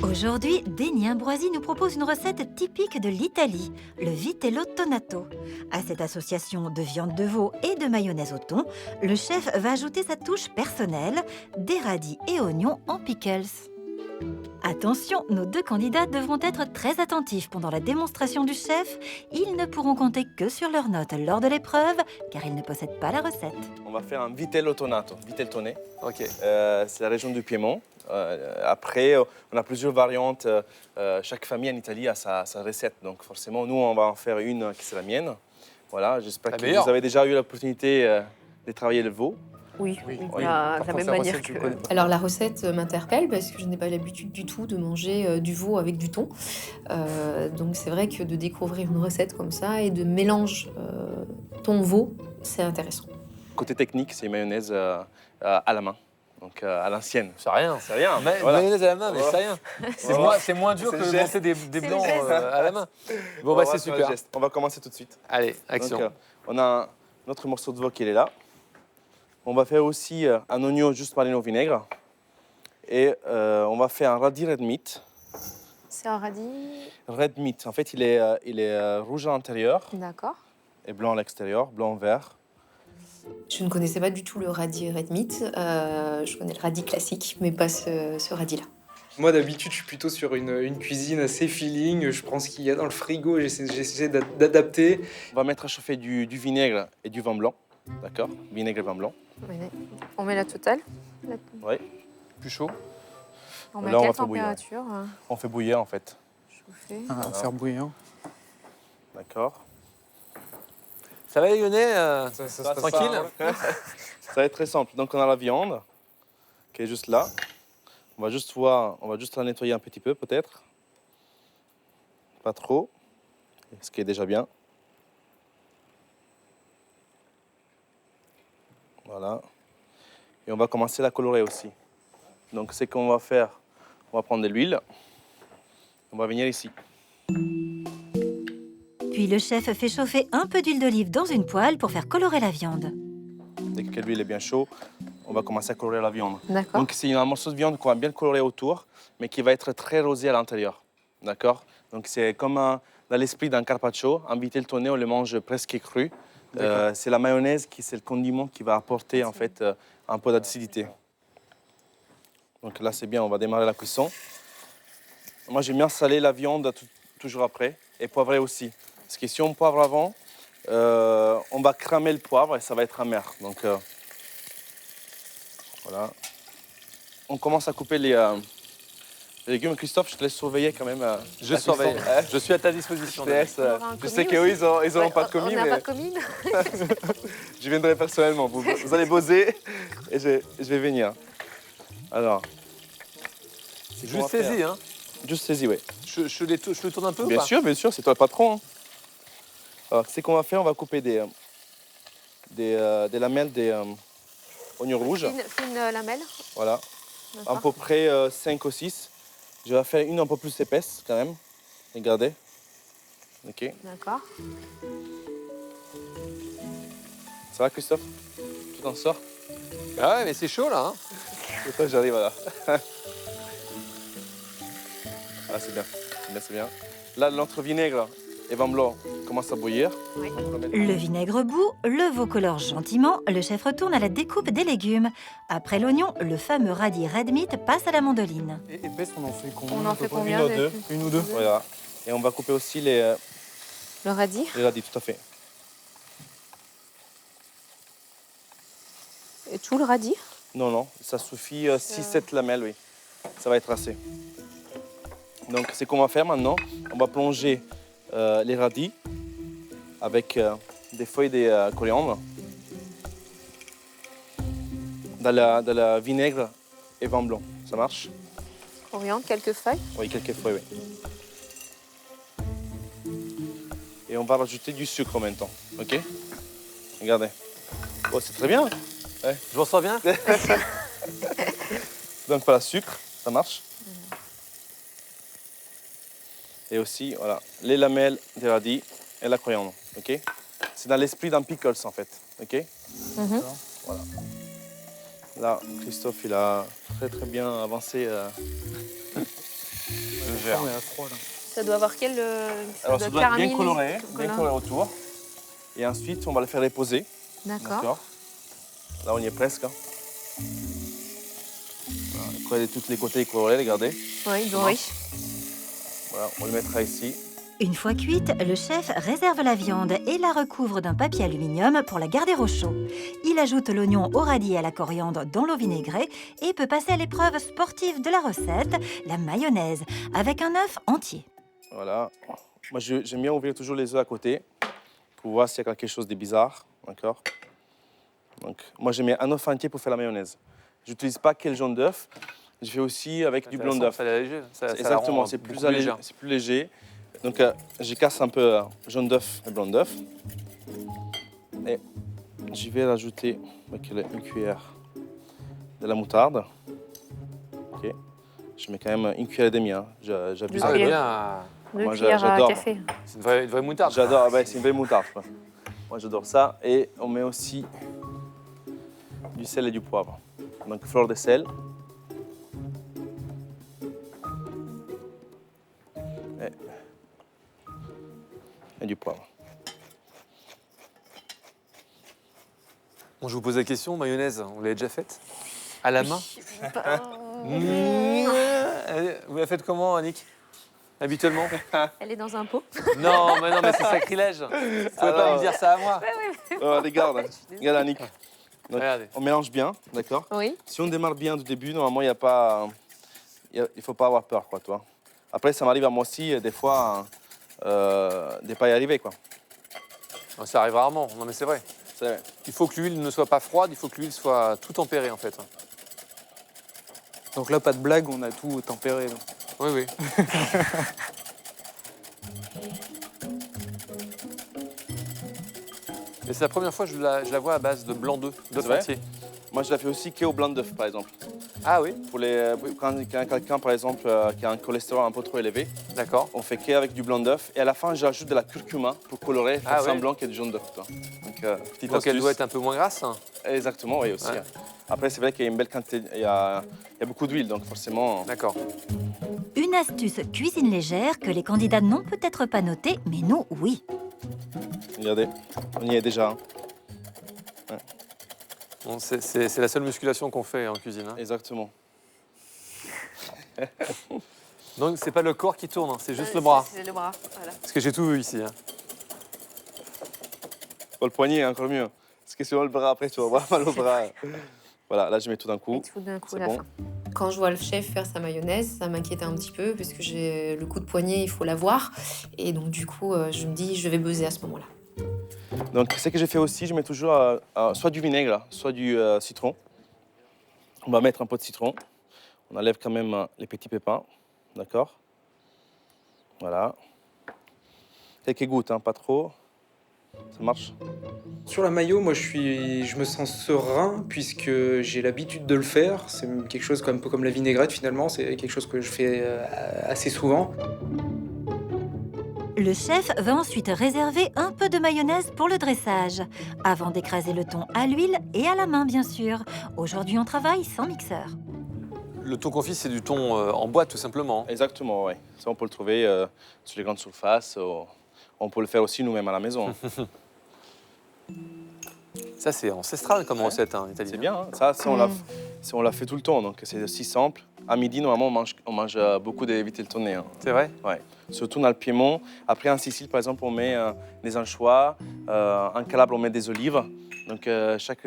Aujourd'hui, Denis Ambroisi nous propose une recette typique de l'Italie, le vitello tonato. À cette association de viande de veau et de mayonnaise au thon, le chef va ajouter sa touche personnelle, des radis et oignons en pickles. Attention, nos deux candidats devront être très attentifs pendant la démonstration du chef. Ils ne pourront compter que sur leurs notes lors de l'épreuve, car ils ne possèdent pas la recette. On va faire un vitello tonato, vitello toné. Ok. C'est la région du Piémont. Après, on a plusieurs variantes. Chaque famille en Italie a sa recette. Donc forcément, nous, on va en faire une qui c'est la mienne. Voilà, j'espère que vous avez déjà eu l'opportunité de travailler le veau. Oui, Oui. de la même manière que... Alors la recette m'interpelle parce que je n'ai pas l'habitude du tout de manger du veau avec du thon. Donc c'est vrai que de découvrir une recette comme ça et de mélange thon-veau, c'est intéressant. Côté technique, c'est une mayonnaise à la main. Donc à l'ancienne. C'est rien. C'est rien. Mayonnaise à la main, mais c'est rien. C'est moins dur C'est que le de geste. monter des blancs à la main. Bon, bah, c'est super. On va commencer tout de suite. Allez, action. Donc, on a notre morceau de veau qui est là. On va faire aussi un oignon juste mariné au vinaigre. Et on va faire un radis red meat. C'est un radis... Red meat, en fait, il est rouge à l'intérieur D'accord. et blanc à l'extérieur, blanc-vert. Je ne connaissais pas du tout le radis red meat. Je connais le radis classique, mais pas ce radis-là. Moi, d'habitude, je suis plutôt sur une cuisine assez feeling. Je prends ce qu'il y a dans le frigo et j'essaie d'adapter. On va mettre à chauffer du vinaigre et du vin blanc. D'accord? Vinaigre et vin blanc. On met la totale. Oui. Plus chaud. On met Là, on quelle va faire bouillir. température On fait bouillir, en fait. Chauffer. Faire bouillir. D'accord. Ça va, Lyonnais Ça se tranquille. Ça va être très simple. Donc, on a la viande qui est juste là. On va juste la nettoyer un petit peu, peut-être. Pas trop. Ce qui est déjà bien. Voilà. Et on va commencer à la colorer aussi. Donc, ce qu'on va faire, on va prendre de l'huile. On va venir ici. Puis le chef fait chauffer un peu d'huile d'olive dans une poêle pour faire colorer la viande. Dès que l'huile est bien chaude, on va commencer à colorer la viande. D'accord. Donc, c'est un morceau de viande qu'on va bien colorer autour, mais qui va être très rosé à l'intérieur. D'accord? Donc, c'est comme dans l'esprit d'un carpaccio. Un vitello toné, on le mange presque cru. C'est la mayonnaise c'est le condiment qui va apporter en fait un peu d'acidité. Donc là, c'est bien, on va démarrer la cuisson. Moi, j'aime bien saler la viande toujours après et poivrer aussi. Parce que si on poivre avant, on va cramer le poivre et ça va être amer. Donc voilà. On commence à couper les légumes. Christophe, je te laisse surveiller quand même. Je surveille. Je suis à ta disposition. Je te laisse, je sais qu'eux, ils n'auront pas de commis, On n'a mais pas de commis. je viendrai personnellement. Vous allez bosser et je vais venir. Alors. Juste saisi, hein. Juste saisi, oui. Je le tourne un peu ou Bien pas? sûr, c'est toi le patron. Hein. Alors, ce qu'on va faire, on va couper des lamelles, des oignons rouges. Fine lamelle. Voilà. D'accord. À peu près 5 ou 6. Je vais faire une un peu plus épaisse quand même. Regardez. Ok. D'accord. Ça va, Christophe? Tu t'en sors? Ah ouais, mais c'est chaud là. Hein. Et toi, j'arrive là. Ah, c'est bien. C'est bien. Là, notre vinaigre et vin blanc commence à bouillir. Oui. Le vinaigre bout, le veau colore gentiment, le chef retourne à la découpe des légumes. Après l'oignon, le fameux radis red meat passe à la mandoline. Et épaisse, on en fait combien? On en fait combien? Une ou deux. Une ou deux. Voilà. Et on va couper aussi les Le radis. radis, tout à fait. Et tout le radis. Non, ça suffit 6-7 lamelles, oui. Ça va être assez. Donc, ce qu'on va faire maintenant, on va plonger les radis avec des feuilles de coriandre dans la vinaigre et vin blanc. Ça marche? Coriandre, quelques feuilles. Oui, quelques feuilles, oui. Et on va rajouter du sucre maintenant, ok? Regardez. Oh, c'est très bien. Ouais. Je m'en sors bien. Donc voilà, sucre, ça marche. Et aussi, voilà, les lamelles des radis et la coriandre, ok? C'est dans l'esprit d'un pickles, en fait, ok? Voilà. Là, Christophe, il a très bien avancé Vert. On est à 3 là. Ça doit avoir quel Alors, ça doit être bien coloré, coloré. bien coloré autour. Et ensuite, on va le faire reposer. D'accord. Là, on y est presque. Hein. Voilà, coller tous les côtés colorés, regardez. Oui, doré. Voilà, on le mettra ici. Une fois cuite, le chef réserve la viande et la recouvre d'un papier aluminium pour la garder au chaud. Il ajoute l'oignon au radis et à la coriandre dans l'eau vinaigrée et peut passer à l'épreuve sportive de la recette, la mayonnaise, avec un œuf entier. Voilà. Moi, j'aime bien ouvrir toujours les œufs à côté pour voir s'il y a quelque chose de bizarre. D'accord. Donc, moi, j'ai mis un œuf entier pour faire la mayonnaise. Je n'utilise pas quel jaune d'œuf. Je fais aussi avec du blanc d'œuf. Ça allège. Exactement, c'est plus léger. C'est plus léger. Donc, je casse un peu jaune d'œuf et blanc d'œuf. Et je vais rajouter avec une cuillère de la moutarde. Ok. Je mets quand même une cuillère et demie. Hein. J'abuse. Ah, Deux bien. Deux Moi, cuillères à j'adore. café. C'est une vraie moutarde. J'adore, ah ouais, c'est une vraie moutarde. Quoi. Moi, j'adore ça. Et on met aussi du sel et du poivre. Donc, fleur de sel. Et du poivre. Bon, je vous pose la question, mayonnaise, vous l'avez déjà faite? À la main? Vous la faites comment, Annick? Habituellement? Elle est dans un pot. Non, mais c'est sacrilège. Vous pouvez pas Alors, me dire ça à moi. Regarde, regarde Annick. Donc, Regardez. on mélange bien, d'accord? Oui. Si on démarre bien du début, normalement, il y a pas, il faut pas avoir peur, quoi, toi. Après, ça m'arrive à moi aussi, des fois, de ne pas y arriver, quoi. Non, ça arrive rarement. Non, mais c'est vrai. C'est- Il faut que l'huile ne soit pas froide, il faut que l'huile soit tout tempérée, en fait. Donc là, pas de blague, on a tout tempéré. Donc. Oui, oui. Mais c'est la première fois que je la vois à base de blanc d'œuf, d'œuf vrai? entier. Moi, je la fais aussi qu'au blanc d'œuf, par exemple. Ah oui, Quand quelqu'un, par exemple, qui a un cholestérol un peu trop élevé, d'accord. on fait qu'avec du blanc d'œuf. Et à la fin, j'ajoute de la curcuma pour colorer, faire Ah ouais. semblant qu'il y a du jaune d'œuf. Quoi. Donc, petite Donc elle astuce. doit être un peu moins grasse. Hein. Exactement, oui, aussi. Ouais. Hein. Après, c'est vrai qu'il y a une belle quantité, il y a beaucoup d'huile, donc forcément... D'accord. Une astuce cuisine légère que les candidats n'ont peut-être pas notée, mais nous, oui. Regardez, on y est déjà. Hein. Bon, c'est la seule musculation qu'on fait en cuisine. Hein. Exactement. Donc c'est pas le corps qui tourne, hein, c'est juste le bras. C'est le bras, voilà. Parce que j'ai tout vu ici. Hein. Pour le poignet, encore mieux. Parce que sinon, le bras, après, tu vas avoir mal au bras. Voilà, là, je mets tout d'un Et coup. tout d'un coup, C'est à la bon. fin. Quand je vois le chef faire sa mayonnaise, ça m'inquiète un petit peu parce que j'ai le coup de poignet, il faut l'avoir. Et donc du coup, je me dis, je vais buzzer à ce moment-là. Donc, ce que j'ai fait aussi, je mets toujours soit du vinaigre, soit du citron. On va mettre un peu de citron. On enlève quand même les petits pépins. D'accord? Voilà. Quelques gouttes, hein, pas trop. Ça marche? Sur la mayo, moi je me sens serein puisque j'ai l'habitude de le faire. C'est quelque chose un peu comme la vinaigrette finalement, c'est quelque chose que je fais assez souvent. Le chef va ensuite réserver un peu de mayonnaise pour le dressage, avant d'écraser le thon à l'huile et à la main, bien sûr. Aujourd'hui, on travaille sans mixeur. Le thon confit, c'est du thon en boîte tout simplement. Exactement, oui. Ça, on peut le trouver sur les grandes surfaces. On peut le faire aussi nous-mêmes à la maison. Ça, c'est ancestral comme recette hein, italienne. C'est bien, hein. Ça, on l'a fait tout le temps, donc c'est aussi simple. À midi, normalement, on mange beaucoup de viteltoné. Hein. C'est vrai? Ouais. Surtout dans le Piémont. Après, en Sicile, par exemple, on met des anchois. En Calabre, on met des olives. Donc, chaque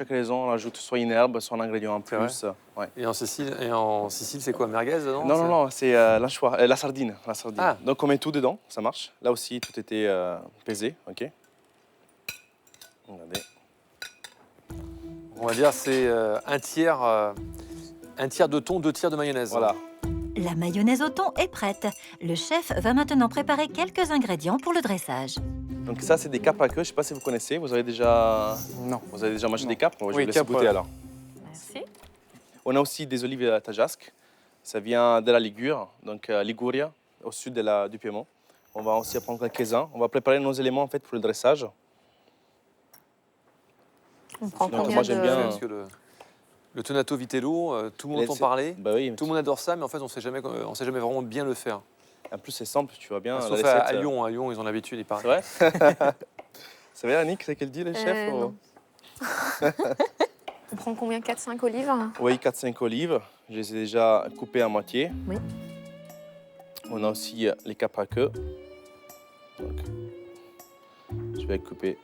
raison, on ajoute soit une herbe, soit un ingrédient en C'est plus. Ouais. Et en Sicile, c'est quoi? Merguez dedans? Non, c'est l'anchois, la sardine. Ah. Donc, on met tout dedans, ça marche. Là aussi, tout était pesé, ok. Regardez. On va dire c'est un tiers de thon, 2 tiers de mayonnaise. Voilà. La mayonnaise au thon est prête. Le chef va maintenant préparer quelques ingrédients pour le dressage. Donc, ça, c'est des capres à queue. Je ne sais pas si vous connaissez. Vous avez déjà mangé des capres? Je Oui, vais laisser capres, goûter alors. Merci. On a aussi des olives à Tajasque. Ça vient de la Ligure, donc Liguria, au sud du Piémont. On va aussi prendre quelques-uns. On va préparer nos éléments en fait pour le dressage. On prend Donc, combien moi, j'aime de... bien. Parce que Le tonato vitello, tout le monde Et entend c'est- parler. Bah oui, Tout le monde adore ça, mais en fait, on ne sait jamais vraiment bien le faire. en plus c'est simple, tu vois bien. Sauf la à recette, Lyon. À Lyon, ils ont l'habitude, il C'est paraît. vrai C'est vrai, Annick, c'est qu'elle dit, le chef non. On prend combien? 4-5 olives? Oui, 4-5 olives. Je les ai déjà coupées à moitié. Oui. On a aussi les capraqueux. Donc, je vais couper.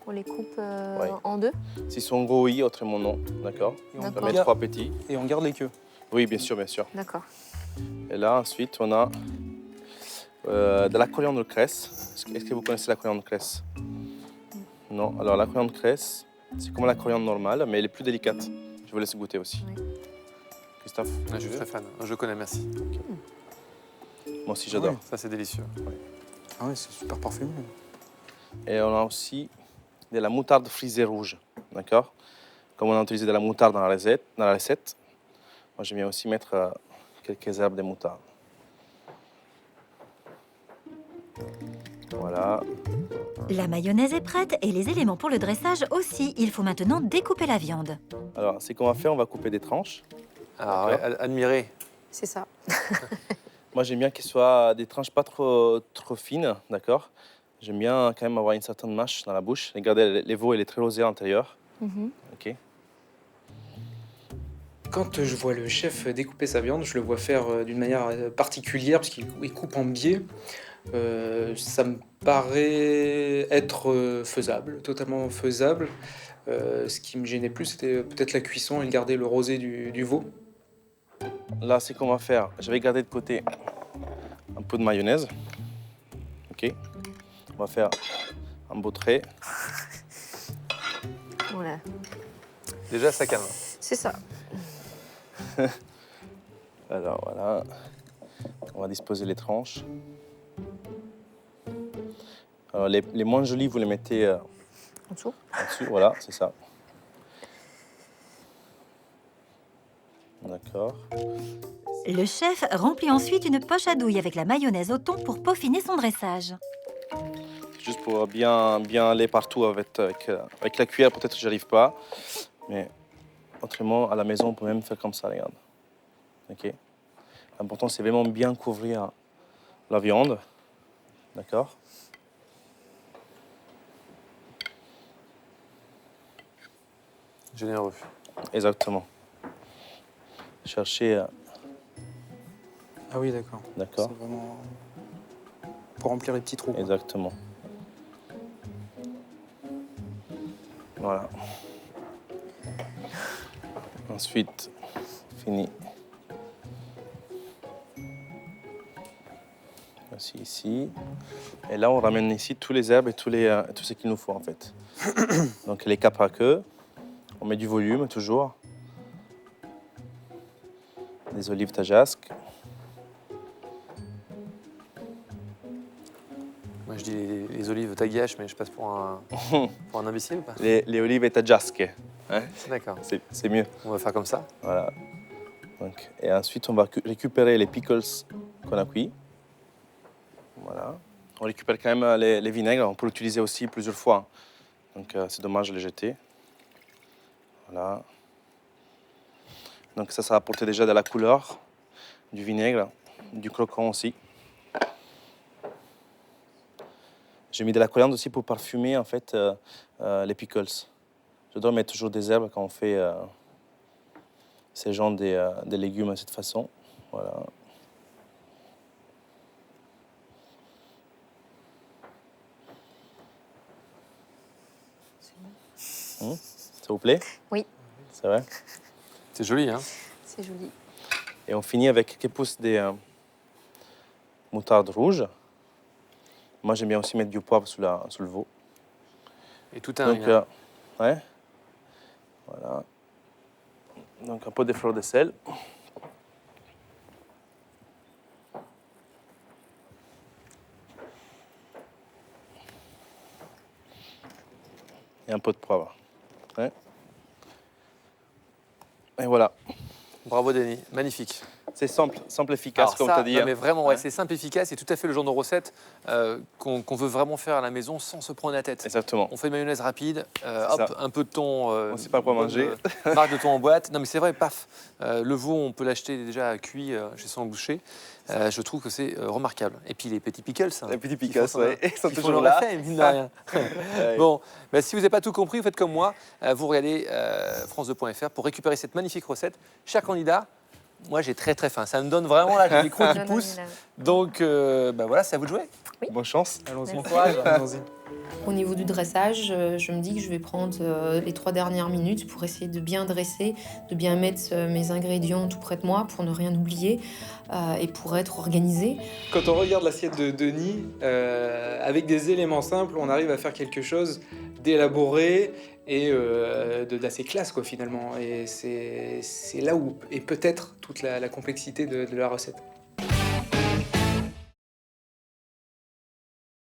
On les coupe Ouais. en deux? S'ils sont gros, oui, autrement non. D'accord. Et on, On va D'accord. mettre 3 petits. et on garde les queues. Oui, bien sûr, bien sûr. D'accord. Et là, ensuite, on a de la coriandre cresse. Est-ce que vous connaissez la coriandre cresse? Non. Alors, la coriandre cresse, c'est comme la coriandre normale, mais elle est plus délicate. Je vous laisse goûter aussi. Oui. Christophe, Ah, je tu suis veux? très fan. Je connais, merci. Moi aussi, j'adore. Oui. Ça, c'est délicieux. Ah ouais, c'est super parfumé. Et on a aussi de la moutarde frisée rouge, d'accord? Comme on a utilisé de la moutarde dans la recette, moi j'aime bien aussi mettre quelques herbes de moutarde. Voilà. La mayonnaise est prête et les éléments pour le dressage aussi. Il faut maintenant découper la viande. Alors, ce qu'on va faire, on va couper des tranches. Alors, D'accord. ouais, admirez. C'est ça. Moi, j'aime bien qu'elles soient des tranches pas trop fines, d'accord? J'aime bien quand même avoir une certaine mâche dans la bouche. Regardez, les veaux, elle est très rosée à l'intérieur. Ok. Quand je vois le chef découper sa viande, je le vois faire d'une manière particulière, parce qu'il coupe en biais. Ça me paraît être faisable, totalement faisable. Ce qui me gênait plus, c'était peut-être la cuisson et garder le rosé du veau. Là, c'est qu'on va faire. Je vais garder de côté un peu de mayonnaise. Ok. On va faire un beau trait. Voilà. Déjà, ça calme. C'est ça. Alors voilà. On va disposer les tranches. Alors, les moins jolies, vous les mettez En dessous. en-dessous. Voilà, c'est ça. D'accord. Le chef remplit ensuite une poche à douille avec la mayonnaise au thon pour peaufiner son dressage. Juste pour bien aller partout avec la cuillère, peut-être que j'arrive pas. Mais autrement, à la maison, on peut même faire comme ça, regarde. Ok. L'important, c'est vraiment bien couvrir la viande. D'accord. Généreux. Exactement. Chercher, Ah oui, d'accord. d'accord. C'est vraiment pour remplir les petits trous. quoi. Exactement. Voilà. Ensuite, fini. Voici ici. Et là, on ramène ici tous les herbes et tout ce qu'il nous faut en fait. Donc les capraqueux, on met du volume toujours. Des olives tajasques. Moi, je dis les olives tagache, mais je passe pour un imbécile ou pas? Les olives tajasques. Hein? D'accord. C'est mieux. On va faire comme ça. Voilà. Donc, et ensuite, on va récupérer les pickles qu'on a cuits. Voilà. On récupère quand même les vinaigres. On peut l'utiliser aussi plusieurs fois. Donc, c'est dommage de les jeter. Voilà. Donc, ça va apporter déjà de la couleur, du vinaigre, du croquant aussi. J'ai mis de la coriandre aussi pour parfumer en fait les pickles. Je dois mettre toujours des herbes quand on fait ces genres des légumes de cette façon. Voilà. Ça vous plaît? Oui. C'est vrai? C'est joli, hein? C'est joli. Et on finit avec quelques pousses des moutardes rouges. Moi, j'aime bien aussi mettre du poivre sous le veau. Et tout un Donc, rien. ouais. Voilà. Donc, un peu de fleur de sel. Et un peu de poivre. Ouais. Et voilà. Bravo, Denis. Magnifique. C'est simple, efficace, Alors comme ça, tu as dit. non, hein. mais vraiment, ouais, Ouais. c'est simple, efficace et tout à fait le genre de recette qu'on veut vraiment faire à la maison sans se prendre la tête. Exactement. On fait une mayonnaise rapide, C'est hop, ça. un peu de thon. On sait pas quoi bonne, manger. Marque de thon en boîte. Non mais c'est vrai, paf. Le veau, on peut l'acheter déjà cuit chez son boucher. Je trouve que c'est remarquable. Et puis les petits pickles. Hein, Les petits qui pickles, font- ouais, ils sont qui font toujours leur là. effet, mine de rien. Ouais. Bon, bah, si vous n'avez pas tout compris, vous faites comme moi. Vous regardez France2.fr pour récupérer cette magnifique recette. Chaque candidat, moi j'ai très très faim. Ça me donne vraiment là, j'ai des crocs qui Non, non, poussent. mais là- Donc bah, voilà, c'est à vous de jouer. Bonne chance. Allons-y. Bon courage. Allons-y. Au niveau du dressage, je me dis que je vais prendre les 3 dernières minutes pour essayer de bien dresser, de bien mettre mes ingrédients tout près de moi pour ne rien oublier et pour être organisée. Quand on regarde l'assiette de Denis, avec des éléments simples, on arrive à faire quelque chose d'élaboré et d'assez classe, quoi, finalement. Et c'est là où est peut-être toute la complexité de la recette.